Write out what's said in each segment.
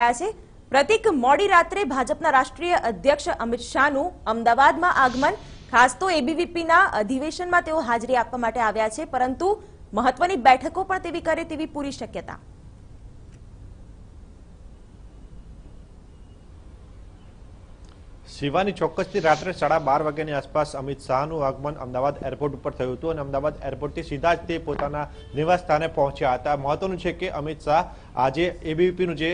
છે પ્રતિક મોડી રાત્રે ભાજપના રાષ્ટ્રીય અધ્યક્ષ અમિત શાહનું અમદાવાદમાં આગમન। ખાસ તો એબીવીપીના અધિવેશનમાં તેઓ હાજરી આપવા માટે આવ્યા છે, પરંતુ મહત્વની બેઠકો પણ તેવી કરે તેવી પૂરી શક્યતા। શિવાની ચોક્કસથી રાત્રે 12:30 વાગ્યાની આસપાસ અમિત શાહનું આગમન અમદાવાદ એરપોર્ટ ઉપર થયું હતું અને અમદાવાદ એરપોર્ટથી સીધા જ તે પોતાના નિવાસ સ્થાને પહોંચ્યા હતા। મહત્વનું છે કે અમિત શાહ આજે એબીવીપીનું જે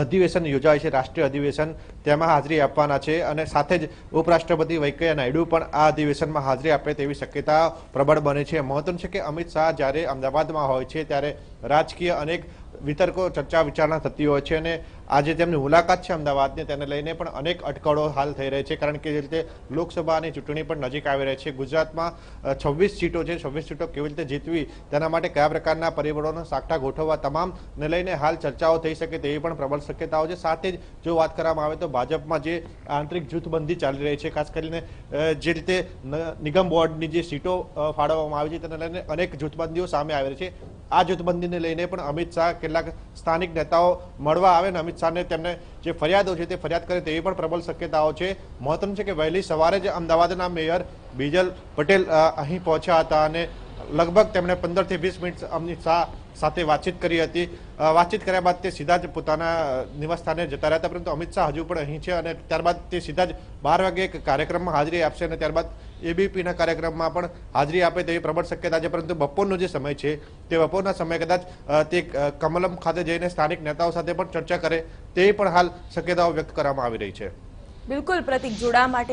અધિવેશન યોજાય છે, રાષ્ટ્રીય અધિવેશન, તેમાં હાજરી આપવાના છે અને સાથે જ ઉપરાષ્ટ્રપતિ વેંકૈયા નાયડુ પણ આ અધિવેશનમાં હાજરી આપે તેવી શક્યતા પ્રબળ બને છે। મહત્વનું છે કે અમિત શાહ જ્યારે અમદાવાદમાં હોય છે ત્યારે રાજકીય અનેક વિતર્કો ચર્ચા વિચારણા થતી હોય છે અને આજે તેમની મુલાકાત છે અમદાવાદની, તેને લઈને પણ અનેક અટકળો હાલ થઈ રહી છે, કારણ કે જે રીતે લોકસભાની ચૂંટણી પણ નજીક આવી રહી છે। ગુજરાતમાં 26 સીટો છે, 26 સીટો કેવી રીતે જીતવી, તેના માટે કયા પ્રકારના પરિબળોનો સાકટા ગોઠવવા, તમામને લઈને હાલ ચર્ચાઓ થઈ શકે તેવી પણ પ્રબળ શક્યતાઓ છે। સાથે જ જો વાત કરવામાં આવે તો ભાજપમાં જે આંતરિક જૂથબંધી ચાલી રહી છે, ખાસ કરીને જે રીતે નિગમ બોર્ડની જે સીટો ફાળવવામાં આવી છે તેને લઈને અનેક જૂથબંધીઓ સામે આવી રહી છે। આ જૂથબંધીને લઈને પણ અમિત શાહ કેટલાક સ્થાનિક નેતાઓ મળવા આવે ને અમિત શાહને તેમને જે ફરિયાદો છે તે ફરિયાદ કરે તેવી પણ પ્રબળ શક્યતાઓ છે। મહત્વનું છે કે વહેલી સવારે જ અમદાવાદના મેયર બીજલ પટેલ અહીં પહોંચ્યા હતા અને લગભગ તેમણે 15 થી 20 મિનિટ અમિત શાહ સાથે વાતચીત કરી હતી। વાતચીત કર્યા બાદ તે સીધા જ પોતાના નિવાસ સ્થાને જતા રહ્યા હતા, પરંતુ અમિત શાહ હજુ પણ અહીં છે અને ત્યારબાદ તે સીધા જ 12 વાગે એક કાર્યક્રમમાં હાજરી આપશે અને ત્યારબાદ એબીવીપીના કાર્યક્રમમાં પણ હાજરી આપે તેવી પ્રબળ શક્યતા છે। પરંતુ બપોરનો જે સમય છે તે બપોરના સમયે કદાચ તે કમલમ ખાતે જઈને સ્થાનિક નેતાઓ સાથે પણ ચર્ચા કરે તેવી પણ હાલ શક્યતાઓ વ્યક્ત કરવામાં આવી રહી છે। બિલકુલ પ્રતિક, જોડાવા માટે